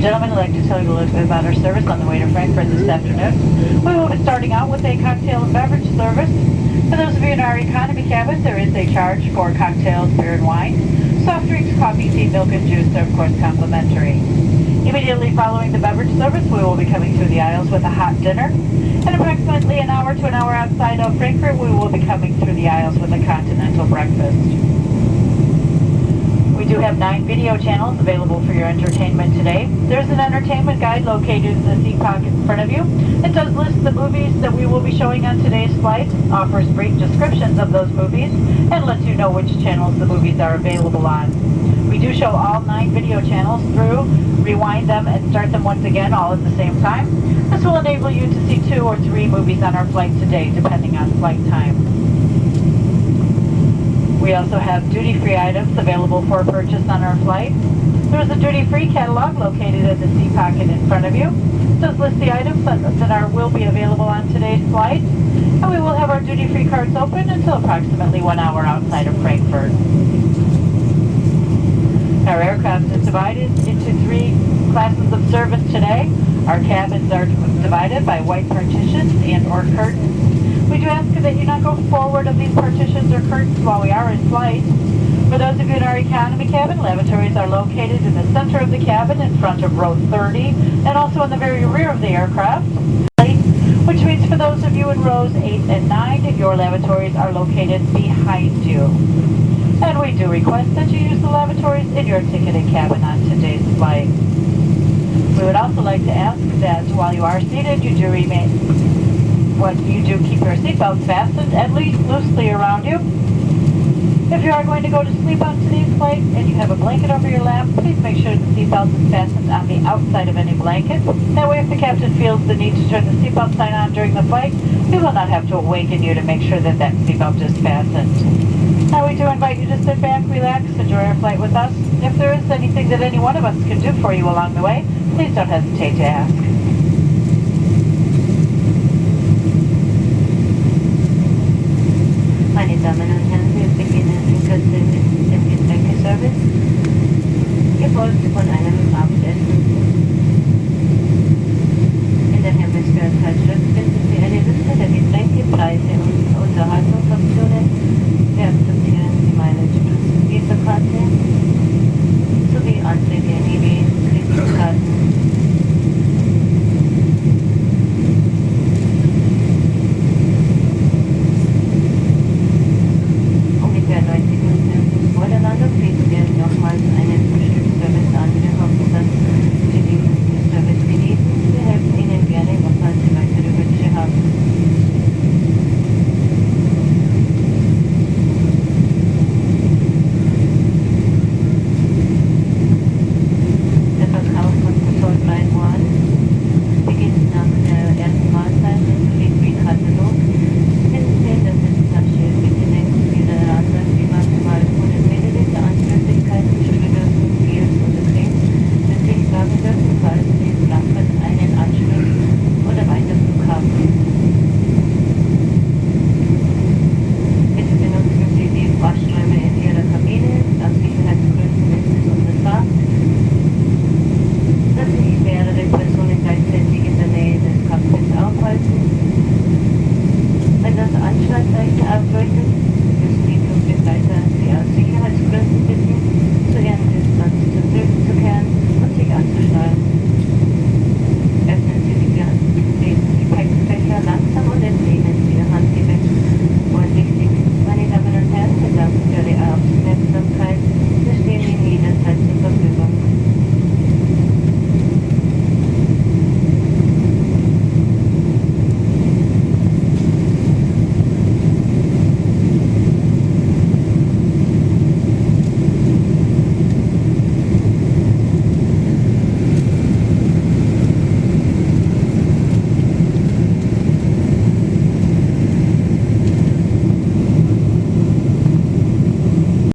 gentlemen, I'd like to tell you a little bit about our service on the way to Frankfurt this afternoon. We will be starting out with a cocktail and beverage service. For those of you in our economy cabin, there is a charge for cocktails, beer and wine. Soft drinks, coffee, tea, milk, and juice are of course complimentary. Immediately following the beverage service, we will be coming through the aisles with a hot dinner. And approximately an hour to an hour outside of Frankfurt, we will be coming through the aisles with a continental breakfast. We do have 9 video channels available for your entertainment today. There's an entertainment guide located in the seat pocket in front of you. It does list the movies that we will be showing on today's flight, offers brief descriptions of those movies, and lets you know which channels the movies are available on. We do show all 9 video channels through, rewind them, and start them once again all at the same time. This will enable you to see 2 or 3 movies on our flight today, depending on flight time. We also have duty-free items available for purchase on our flight. There is a duty-free catalog located in the seat pocket in front of you. It does list the items that will be available on today's flight. And we will have our duty-free carts open until approximately 1 hour outside of Frankfurt. Our aircraft is divided into 3 classes of service today. Our cabins are divided by white partitions and or curtains. We do ask that you not go forward of these partitions or curtains while we are in flight. For those of you in our economy cabin, lavatories are located in the center of the cabin in front of row 30 and also in the very rear of the aircraft, which means for those of you in rows 8 and 9, your lavatories are located behind you. And we do request that you use the lavatories in your ticketed cabin on today's flight. We would also like to ask that while you are seated, you do keep your seatbelts fastened, at least loosely around you. If you are going to go to sleep on today's flight and you have a blanket over your lap, please make sure the seatbelt is fastened on the outside of any blanket. That way if the captain feels the need to turn the seatbelt sign on during the flight, he will not have to awaken you to make sure that that seatbelt is fastened. Now we do invite you to sit back, relax, enjoy our flight with us. If there is anything that any one of us can do for you along the way, please don't hesitate to ask. Meine Damen und Herren, wir beginnen in Kürze mit dem Getränkeservice, gefolgt von einem Abendessen. In der Hemisphärenzeitschrift finden Sie eine Liste der Getränke, Preise und Unterhaltungsoptionen. Wir akzeptieren die Mileage Plus Visa-Karte sowie Anträge wie Kreditkarten. Ungefähr 90 Minuten voneinander fliegen wir nochmals